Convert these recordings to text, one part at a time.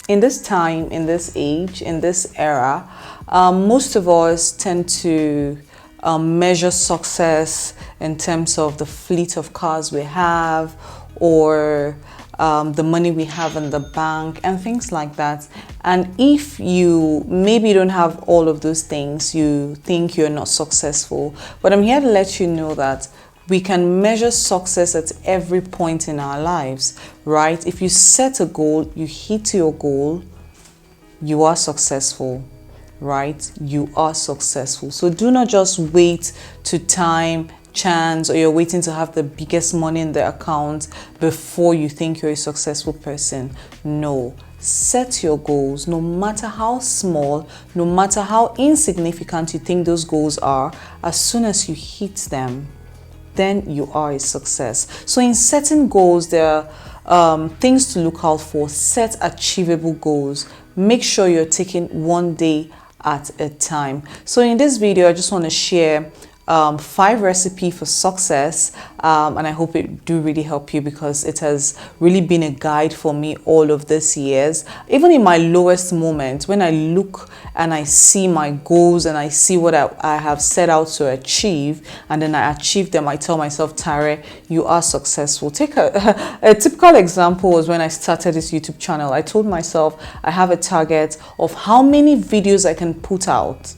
in this time, in this age, in this era, most of us tend to measure success in terms of the fleet of cars we have, or the money we have in the bank and things like that. And if you maybe don't have all of those things, you think you're not successful. But I'm here to let you know that we can measure success at every point in our lives, right? If you set a goal, you hit your goal, you are successful, right? You are successful. So do not just wait to time, chance, or you're waiting to have the biggest money in the account before you think you're a successful person. No. Set your goals, no matter how small, no matter how insignificant you think those goals are. As soon as you hit them, then you are a success. So in setting goals, there are things to look out for. Set achievable goals. Make sure you're taking one day at a time. So in this video, I just want to share 5 recipes for success, and I hope it do really help you, because it has really been a guide for me all of these years. Even in my lowest moments, when I look and I see my goals and I see what I have set out to achieve, and then I achieve them, I tell myself, Tare, you are successful. Take a typical example was when I started this YouTube channel. I told myself I have a target of how many videos I can put out.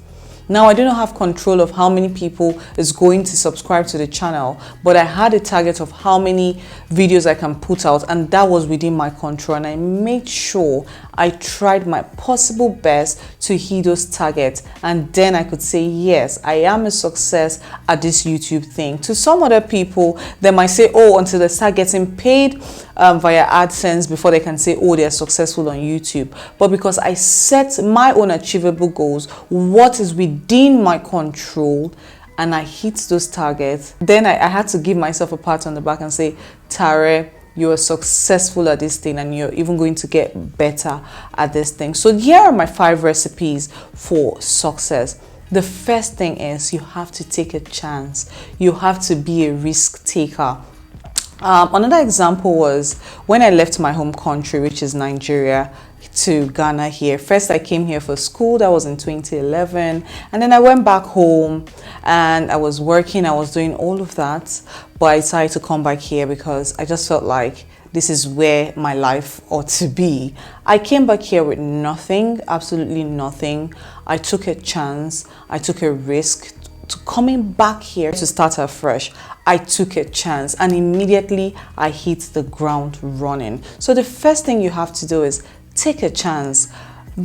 Now, I do not have control of how many people is going to subscribe to the channel, but I had a target of how many videos I can put out, and that was within my control, and I made sure I tried my possible best to hit those targets, and then I could say, yes, I am a success at this YouTube thing. To some other people, they might say, oh, until they start getting paid via AdSense before they can say, oh, they are successful on YouTube. But because I set my own achievable goals, what is within my control, and I hit those targets, then I had to give myself a pat on the back and say, Tare, you are successful at this thing, and you're even going to get better at this thing. So here are my 5 recipes for success. The first thing is you have to take a chance. You have to be a risk taker. Another example was when I left my home country, which is Nigeria, to Ghana here. First, I came here for school. That was in 2011. And then I went back home and I was working. I was doing all of that. But I decided to come back here because I just felt like this is where my life ought to be. I came back here with nothing, absolutely nothing. I took a chance. I took a risk to coming back here to start afresh. I took a chance and immediately I hit the ground running. So the first thing you have to do is take a chance.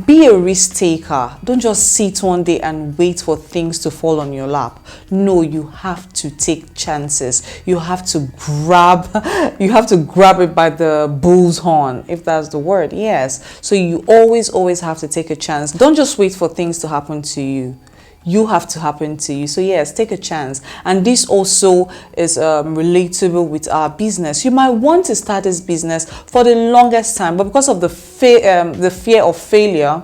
Be a risk taker. Don't just sit one day and wait for things to fall on your lap. No, you have to take chances. You have to grab it by the bull's horn, if that's the word. Yes. So you always have to take a chance. Don't just wait for things to happen to you. You have to happen to you. So yes, take a chance. And this also is relatable with our business. You might want to start this business for the longest time, but because of the fear of failure,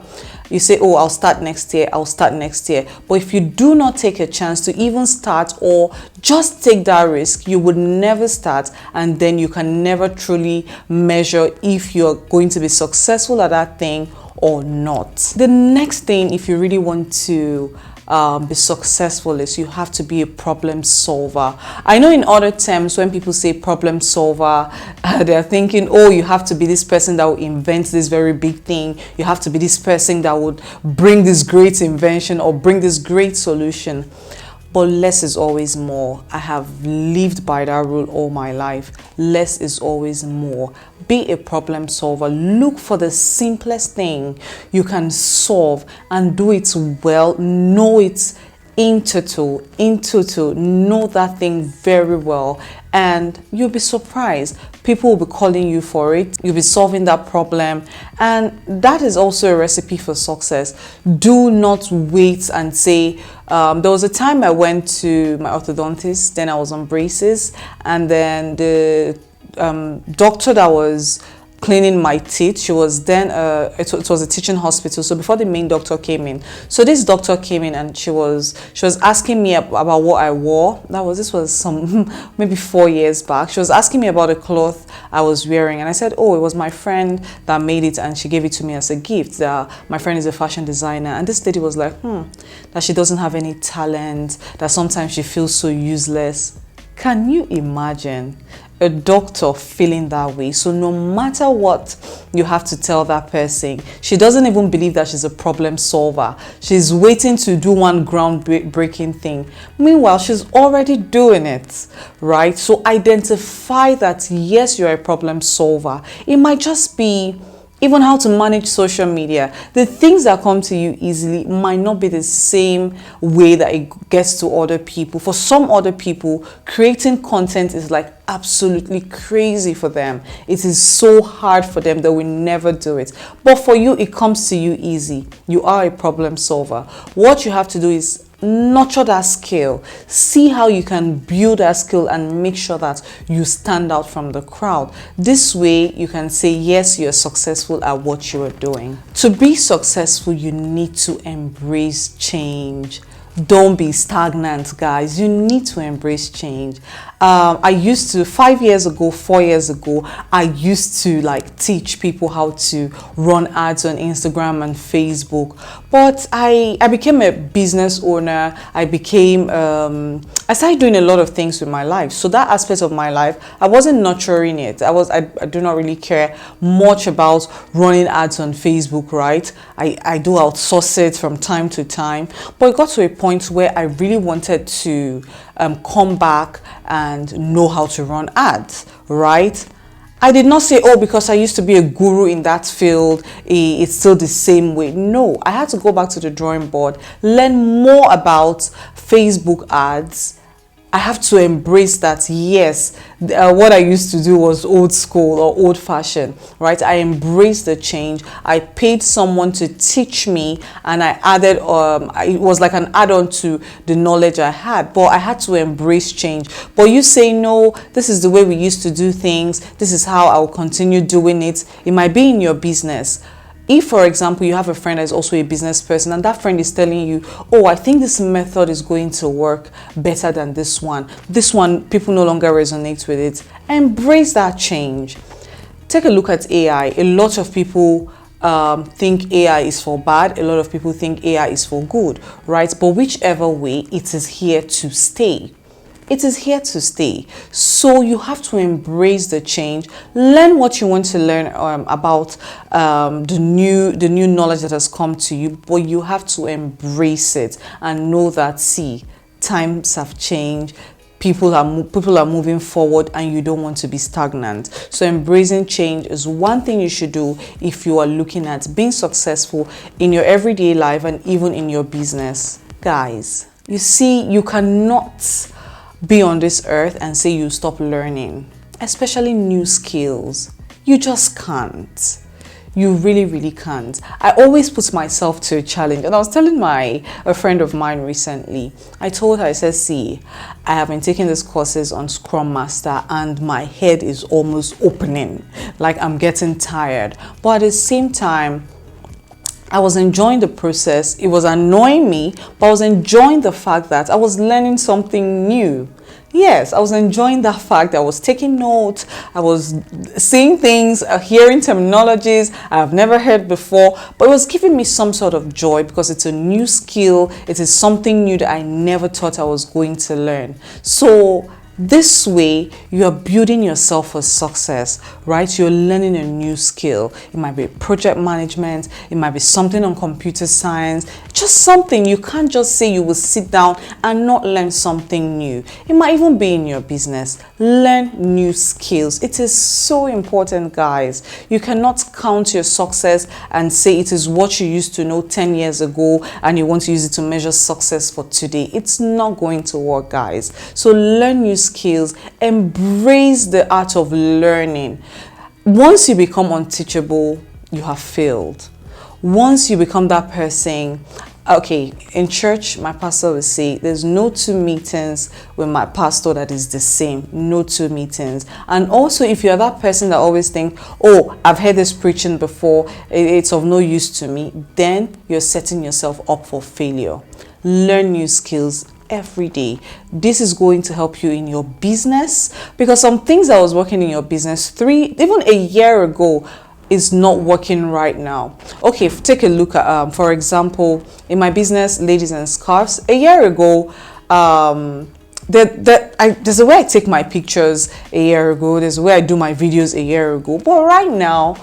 you say, oh, I'll start next year, I'll start next year. But if you do not take a chance to even start or just take that risk, you would never start, and then you can never truly measure if you're going to be successful at that thing or not. The next thing, if you really want to be successful, is you have to be a problem solver. I know in other terms, when people say problem solver, they're thinking, oh, you have to be this person that will invent this very big thing. You have to be this person that would bring this great invention or bring this great solution. But less is always more. I have lived by that rule all my life. Less is always more. Be a problem solver. Look for the simplest thing you can solve and do it well. Know it in total. Know that thing very well, and you'll be surprised. People will be calling you for it. You'll be solving that problem, and that is also a recipe for success. Do not wait and say, there was a time I went to my orthodontist, then I was on braces, and then the doctor that was cleaning my teeth. She was then it was a teaching hospital, so before the main doctor came in. So this doctor came in and she was asking me about what I wore. This was some maybe 4 years back. She was asking me about the cloth I was wearing, and I said, oh, it was my friend that made it and she gave it to me as a gift. My friend is a fashion designer, and this lady was like, that she doesn't have any talent, that sometimes she feels so useless. Can you imagine a doctor feeling that way? So no matter what you have to tell that person, she doesn't even believe that she's a problem solver. She's waiting to do one groundbreaking thing. Meanwhile, she's already doing it, right? So identify that, yes, you're a problem solver. It might just be even how to manage social media. The things that come to you easily might not be the same way that it gets to other people. For some other people, creating content is like absolutely crazy for them. It is so hard for them that we never do it. But for you, it comes to you easy. You are a problem solver. What you have to do is nurture that skill. See how you can build that skill and make sure that you stand out from the crowd. This way you can say, yes, you're successful at what you are doing. To be successful, you need to embrace change. Don't be stagnant, guys. You need to embrace change. I used to, 4 years ago, I used to like teach people how to run ads on Instagram and Facebook. But I became a business owner. I started doing a lot of things with my life. So that aspect of my life, I wasn't nurturing it. I do not really care much about running ads on Facebook, right? I do outsource it from time to time. But it got to a point where I really wanted to come back and know how to run ads, right? I did not say, oh, because I used to be a guru in that field, it's still the same way. No, I had to go back to the drawing board, learn more about Facebook ads. I have to embrace that, yes, what I used to do was old school or old fashioned, right? I embraced the change. I paid someone to teach me, and I added, it was like an add-on to the knowledge I had, but I had to embrace change. But you say, no, this is the way we used to do things. This is how I will continue doing it. It might be in your business. If, for example, you have a friend that is also a business person and that friend is telling you, oh, I think this method is going to work better than this one. This one, people no longer resonate with it. Embrace that change. Take a look at AI. A lot of people think AI is for bad. A lot of people think AI is for good, right? But whichever way, it is here to stay. It is here to stay. So you have to embrace the change. Learn what you want to learn about the new knowledge that has come to you, but you have to embrace it and know that, see, times have changed. People are moving forward, and you don't want to be stagnant. So embracing change is one thing you should do if you are looking at being successful in your everyday life and even in your business. Guys, you see, you cannot be on this earth and say you stop learning, especially new skills. You just can't. You really, really can't. I always put myself to a challenge, and I was telling a friend of mine recently. I told her, I said, see, I have been taking these courses on Scrum Master and my head is almost opening, like I'm getting tired. But at the same time, I was enjoying the process. It was annoying me, but I was enjoying the fact that I was learning something new. Yes, I was enjoying that fact. I was taking notes. I was seeing things, hearing terminologies I've never heard before, but it was giving me some sort of joy because it's a new skill. It is something new that I never thought I was going to learn. So this way, you are building yourself for success, right? You're learning a new skill. It might be project management. It might be something on computer science. Just something. You can't just say you will sit down and not learn something new. It might even be in your business. Learn new skills. It is so important, guys. You cannot count your success and say it is what you used to know 10 years ago and you want to use it to measure success for today. It's not going to work, guys. So learn new skills. Embrace the art of learning. Once you become unteachable, you have failed. Once you become that person, Okay, in church, my pastor will say there's no two meetings with my pastor that is the same. No two meetings. And also, if you're that person that always think, oh, I've heard this preaching before, it's of no use to me, then you're setting yourself up for failure. Learn new skills every day. This is going to help you in your business, because some things that was working in your business even a year ago is not working right now. Okay, take a look at for example, in my business, Ladies and Scarves, a year ago, there's a way I take my pictures a year ago, there's a way I do my videos a year ago, but right now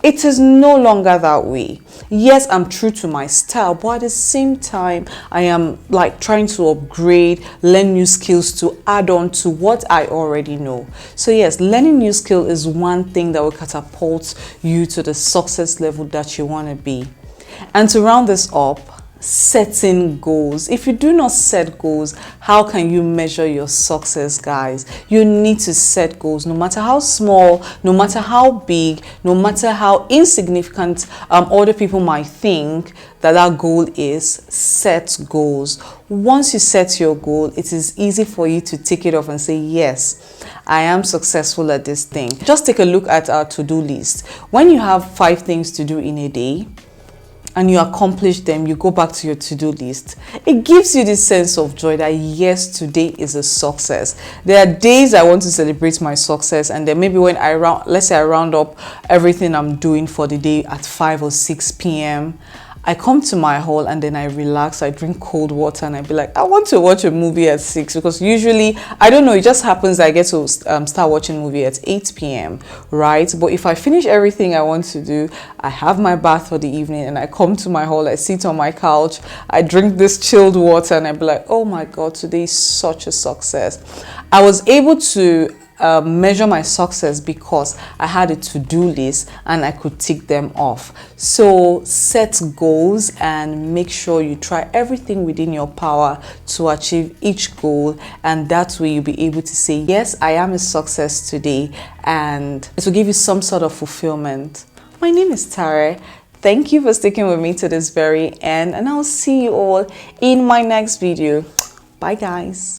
it is no longer that way. Yes, I'm true to my style, but at the same time, I am like trying to upgrade, learn new skills to add on to what I already know. So yes, learning new skill is one thing that will catapult you to the success level that you want to be. And to round this up, setting goals. If you do not set goals, how can you measure your success, guys? You need to set goals, no matter how small, no matter how big, no matter how insignificant other people might think that goal is. Set goals. Once you set your goal, it is easy for you to tick it off and say, yes, I am successful at this thing. Just take a look at our to-do list. When you have 5 things to do in a day, and you accomplish them, you go back to your to-do list. It gives you this sense of joy that yes, today is a success. There are days I want to celebrate my success, and then maybe when let's say I round up everything I'm doing for the day at 5 or 6 p.m., I come to my hall and then I relax, I drink cold water, and I be like, I want to watch a movie at 6, because usually, I don't know, it just happens that I get to start watching movie at 8 p.m, right? But if I finish everything I want to do, I have my bath for the evening and I come to my hall, I sit on my couch, I drink this chilled water, and I be like, oh my God, today is such a success. I was able to measure my success because I had a to-do list and I could tick them off. So set goals and make sure you try everything within your power to achieve each goal, and that way you'll be able to say, yes, I am a success today, and it will give you some sort of fulfillment. My name is Tare. Thank you for sticking with me to this very end, and I'll see you all in my next video. Bye guys.